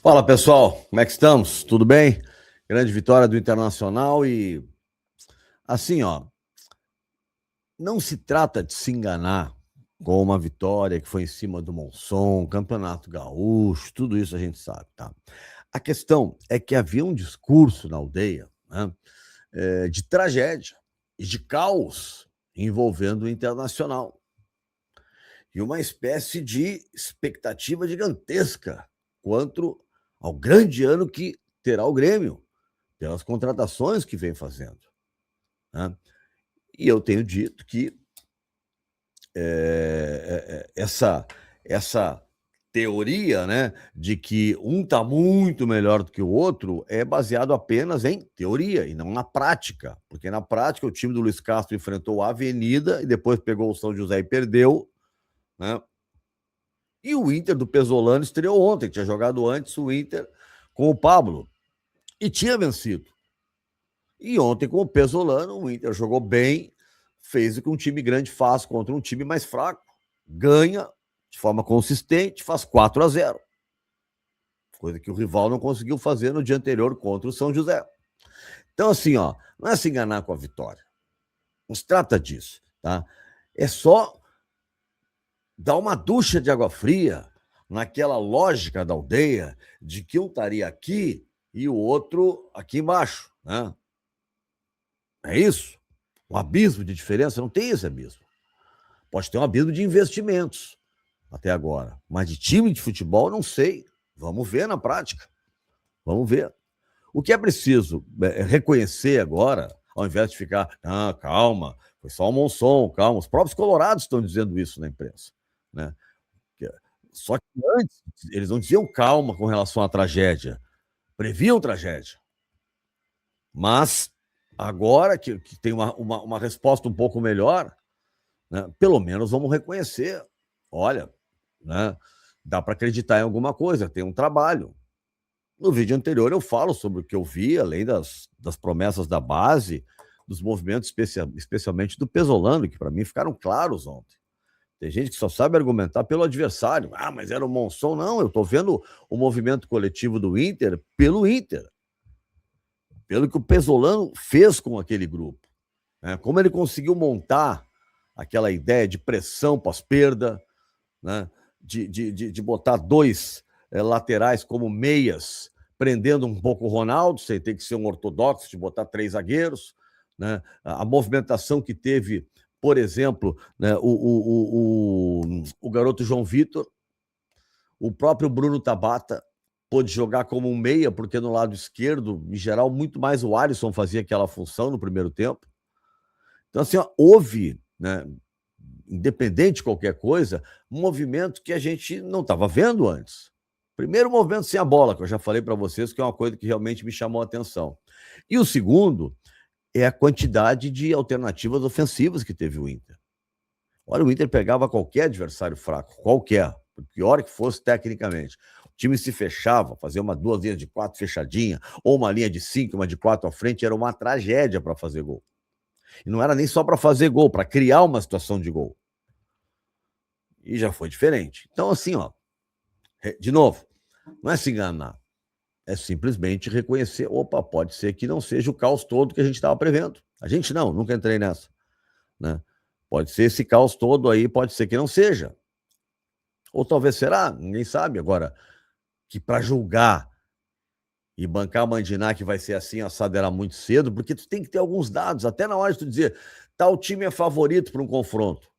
Fala pessoal, como é que estamos? Tudo bem? Grande vitória do Internacional e assim, ó, não se trata de se enganar com uma vitória que foi em cima do Monson, Campeonato Gaúcho, tudo isso a gente sabe, tá? A questão é que havia um discurso na aldeia, né, de tragédia e de caos envolvendo o Internacional e uma espécie de expectativa gigantesca quanto ao grande ano que terá o Grêmio, pelas contratações que vem fazendo, né? E eu tenho dito que essa teoria, né, de que um está muito melhor do que o outro é baseado apenas em teoria e não na prática, porque na prática o time do Luiz Castro enfrentou a Avenida e depois pegou o São José e perdeu, né? E o Inter do Pesolano estreou ontem, tinha jogado antes o Inter com o Pablo e tinha vencido. E ontem, com o Pesolano, o Inter jogou bem, fez o que um time grande faz contra um time mais fraco. Ganha de forma consistente, faz 4-0. Coisa que o rival não conseguiu fazer no dia anterior contra o São José. Então, assim, ó, não é se enganar com a vitória. Não se trata disso, tá? É só dar uma ducha de água fria naquela lógica da aldeia de que um estaria aqui e o outro aqui embaixo, né? É isso? Um abismo de diferença? Não tem esse abismo. Pode ter um abismo de investimentos até agora, mas de time de futebol não sei. Vamos ver na prática. Vamos ver. O que é preciso reconhecer agora, ao invés de ficar, calma, foi só um Monson, calma. Os próprios colorados estão dizendo isso na imprensa, né? Só que antes, eles não diziam calma com relação à tragédia, previam tragédia. Mas agora que tem uma resposta um pouco melhor, né, pelo menos vamos reconhecer. Olha, né, dá para acreditar em alguma coisa, tem um trabalho. No vídeo anterior eu falo sobre o que eu vi, além das promessas da base, dos movimentos, especialmente do Pesolano, que para mim ficaram claros ontem. Tem gente que só sabe argumentar pelo adversário. Mas era o Monson. Não, eu estou vendo o movimento coletivo do Inter pelo Inter. Pelo que o Pesolano fez com aquele grupo, né? Como ele conseguiu montar aquela ideia de pressão pós-perda, né? de botar dois laterais como meias, prendendo um pouco o Ronaldo, sem ter que ser um ortodoxo, de botar três zagueiros, né? A movimentação que teve, por exemplo, né, o garoto João Vitor, o próprio Bruno Tabata pôde jogar como um meia, porque no lado esquerdo, em geral, muito mais o Alisson fazia aquela função no primeiro tempo. Então, assim, ó, houve, né, independente de qualquer coisa, um movimento que a gente não estava vendo antes. Primeiro, o movimento sem a bola, que eu já falei para vocês, que é uma coisa que realmente me chamou a atenção. E o segundo é a quantidade de alternativas ofensivas que teve o Inter. Olha, o Inter pegava qualquer adversário fraco, qualquer, por pior que fosse tecnicamente. O time se fechava, fazia duas linhas de quatro fechadinha, ou uma linha de 5, uma de 4 à frente, era uma tragédia para fazer gol. E não era nem só para fazer gol, para criar uma situação de gol. E já foi diferente. Então, assim, ó, de novo, não é se enganar, é simplesmente reconhecer, opa, pode ser que não seja o caos todo que a gente estava prevendo. A gente não, nunca entrei nessa, né? Pode ser esse caos todo aí, pode ser que não seja. Ou talvez será, ninguém sabe. Agora, que para julgar e bancar mandinar que vai ser assim, assado era muito cedo, porque tu tem que ter alguns dados, até na hora de tu dizer, tal time é favorito para um confronto.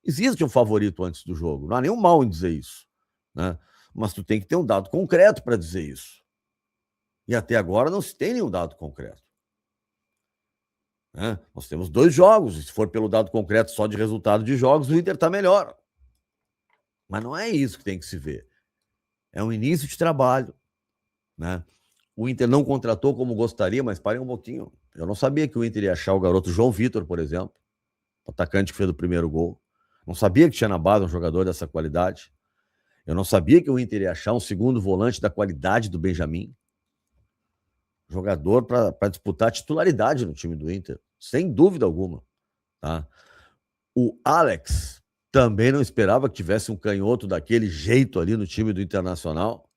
Existe um favorito antes do jogo, não há nenhum mal em dizer isso, né? Mas tu tem que ter um dado concreto para dizer isso. E até agora não se tem nenhum dado concreto, né? Nós temos 2 jogos, e se for pelo dado concreto só de resultado de jogos, o Inter está melhor. Mas não é isso que tem que se ver. É um início de trabalho, né? O Inter não contratou como gostaria, mas parem um pouquinho. Eu não sabia que o Inter ia achar o garoto João Vitor, por exemplo, o atacante que fez o primeiro gol. Não sabia que tinha na base um jogador dessa qualidade. Eu não sabia que o Inter ia achar um segundo volante da qualidade do Benjamin. Jogador para disputar a titularidade no time do Inter, sem dúvida alguma. Tá? O Alex também não esperava que tivesse um canhoto daquele jeito ali no time do Internacional.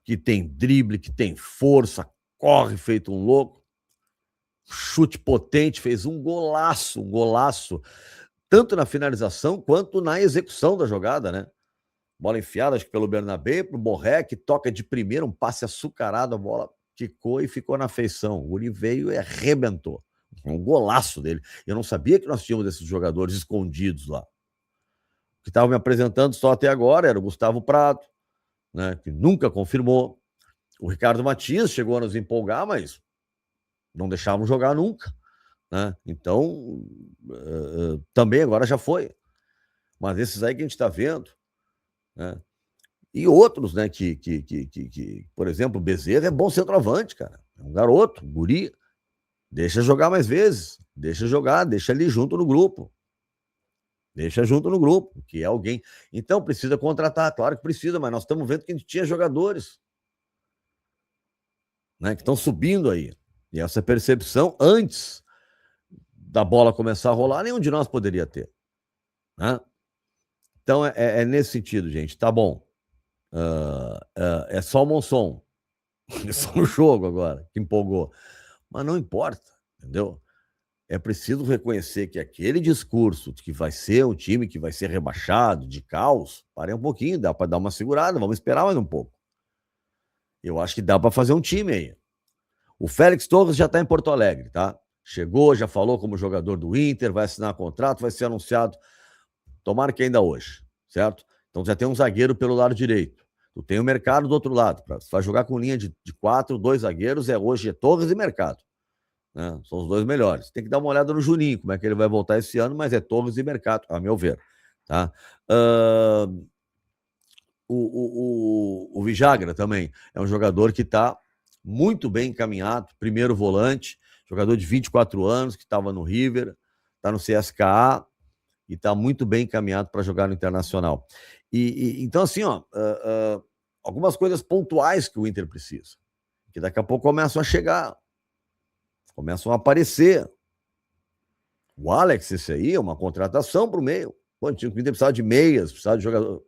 que tem drible, que tem força, corre feito um louco, chute potente, fez um golaço, tanto na finalização quanto na execução da jogada, né? Bola enfiada, acho que pelo Bernabé, pro Borré, que toca de primeira, um passe açucarado, a bola quicou e ficou na feição. O Uri veio e arrebentou. Um golaço dele. Eu não sabia que nós tínhamos esses jogadores escondidos lá. O que estava me apresentando só até agora era o Gustavo Prato, né, que nunca confirmou. O Ricardo Matias chegou a nos empolgar, mas não deixavam jogar nunca, né? Então, também agora já foi. Mas esses aí que a gente está vendo, né? E outros, né, por exemplo, o Bezerra é bom centroavante, cara. É um garoto, um guri. Deixa jogar mais vezes. Deixa jogar, deixa ali junto no grupo. Deixa junto no grupo, que é alguém. Então, precisa contratar, claro que precisa, mas nós estamos vendo que a gente tinha jogadores, né, que estão subindo aí. E essa percepção, antes da bola começar a rolar, nenhum de nós poderia ter, né? Então, é nesse sentido, gente. Tá bom. É só o Monson. É só no jogo agora, que empolgou. Mas não importa, entendeu? É preciso reconhecer que aquele discurso de que vai ser um time que vai ser rebaixado, de caos, parem um pouquinho, dá para dar uma segurada, vamos esperar mais um pouco. Eu acho que dá para fazer um time aí. O Félix Torres já está em Porto Alegre, tá? Chegou, já falou como jogador do Inter, vai assinar contrato, vai ser anunciado, tomara que ainda hoje, certo? Então já tem um zagueiro pelo lado direito. Tu tem o Mercado do outro lado. Você vai jogar com linha de 4, 2 zagueiros, hoje é Torres e Mercado. Né? São os dois melhores. Tem que dar uma olhada no Juninho, como é que ele vai voltar esse ano, mas é Torres e Mercado, a meu ver. Tá? O Vijagra também é um jogador que está muito bem encaminhado, primeiro volante, jogador de 24 anos, que estava no River, está no CSKA e está muito bem encaminhado para jogar no Internacional. Então, assim, algumas coisas pontuais que o Inter precisa, que daqui a pouco começam a chegar, começam a aparecer. O Alex, esse aí, é uma contratação para o meio. Pô, o Inter precisava de meias, precisava de jogador.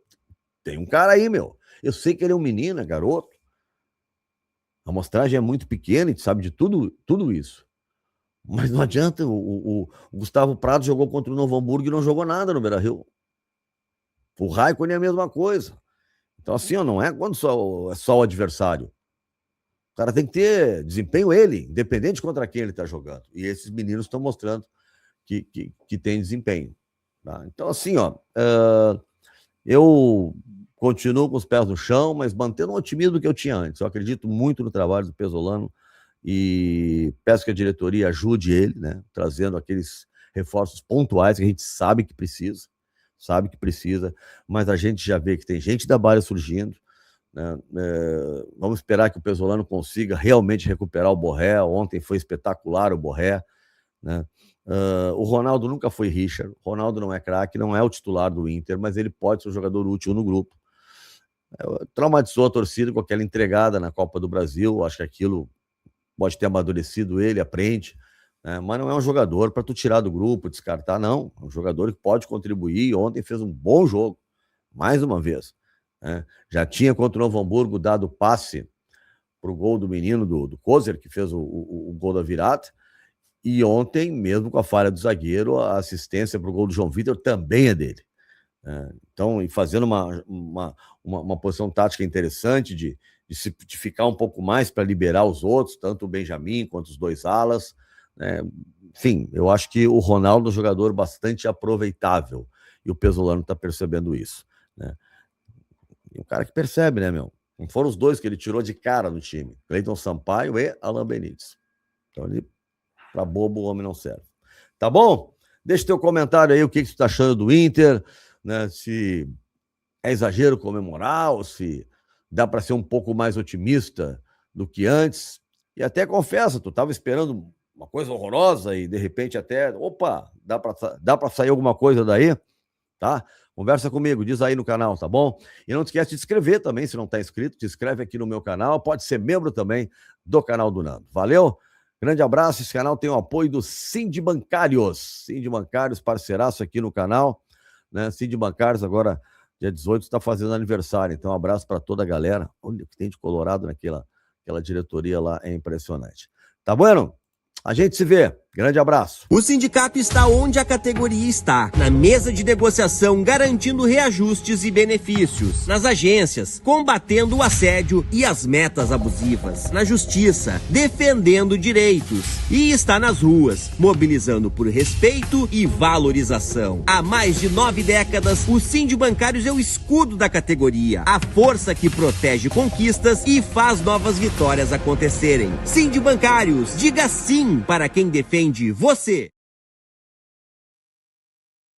Tem um cara aí, meu. Eu sei que ele é um menino, é garoto. A amostragem é muito pequena, a gente sabe de tudo isso. Mas não adianta, o Gustavo Prado jogou contra o Novo Hamburgo e não jogou nada no Beira-Rio. O Raikkonen é a mesma coisa. Então, assim, não é quando é só o adversário. O cara tem que ter desempenho ele, independente contra quem ele está jogando. E esses meninos estão mostrando que tem desempenho. Tá? Então, assim, eu continuo com os pés no chão, mas mantendo o otimismo que eu tinha antes. Eu acredito muito no trabalho do Pesolano e peço que a diretoria ajude ele, né, trazendo aqueles reforços pontuais que a gente sabe que precisa, mas a gente já vê que tem gente da base surgindo, né? Vamos esperar que o Pesolano consiga realmente recuperar o Borré. Ontem foi espetacular o Borré, né? O Ronaldo nunca foi Richard. O Ronaldo não é craque, não é o titular do Inter, mas ele pode ser um jogador útil no grupo. Traumatizou a torcida com aquela entregada na Copa do Brasil. Acho que aquilo pode ter amadurecido ele, aprende, né? Mas não é um jogador para tu tirar do grupo, descartar, não. É um jogador que pode contribuir. Ontem fez um bom jogo, mais uma vez, né? Já tinha contra o Novo Hamburgo dado passe para o gol do menino do Kozer, que fez o gol da virada. E ontem, mesmo com a falha do zagueiro, a assistência para o gol do João Vitor também é dele. Então, e fazendo uma posição tática interessante de ficar um pouco mais para liberar os outros, tanto o Benjamin quanto os dois alas. Né? Enfim, eu acho que o Ronaldo é um jogador bastante aproveitável e o Pesolano está percebendo isso. Né? E um cara que percebe, né, meu? Não foram os dois que ele tirou de cara no time: Cleiton Sampaio e Alan Benítez. Então, ele, para bobo, o homem não serve. Tá bom? Deixa teu comentário aí, o que você está achando do Inter, né? Se é exagero comemorar ou se dá para ser um pouco mais otimista do que antes. E até confessa, tu estava esperando uma coisa horrorosa e de repente até, opa, dá para sair alguma coisa daí, tá? Conversa comigo, diz aí no canal, tá bom? E não te esquece de se inscrever também, se não está inscrito, te inscreve aqui no meu canal, pode ser membro também do canal do Nando. Valeu? Grande abraço, esse canal tem o apoio do Sind Bancários, parceiraço aqui no canal, né? Sind Bancários agora Dia 18 está fazendo aniversário, então um abraço para toda a galera. Olha o que tem de colorado naquela diretoria lá, é impressionante. Tá bueno? A gente se vê. Grande abraço. O sindicato está onde a categoria está, na mesa de negociação, garantindo reajustes e benefícios, nas agências, combatendo o assédio e as metas abusivas, na justiça, defendendo direitos, e está nas ruas, mobilizando por respeito e valorização. Há mais de 9 décadas, o Sindibancários é o escudo da categoria, a força que protege conquistas e faz novas vitórias acontecerem. Sindibancários, diga sim para quem defende você.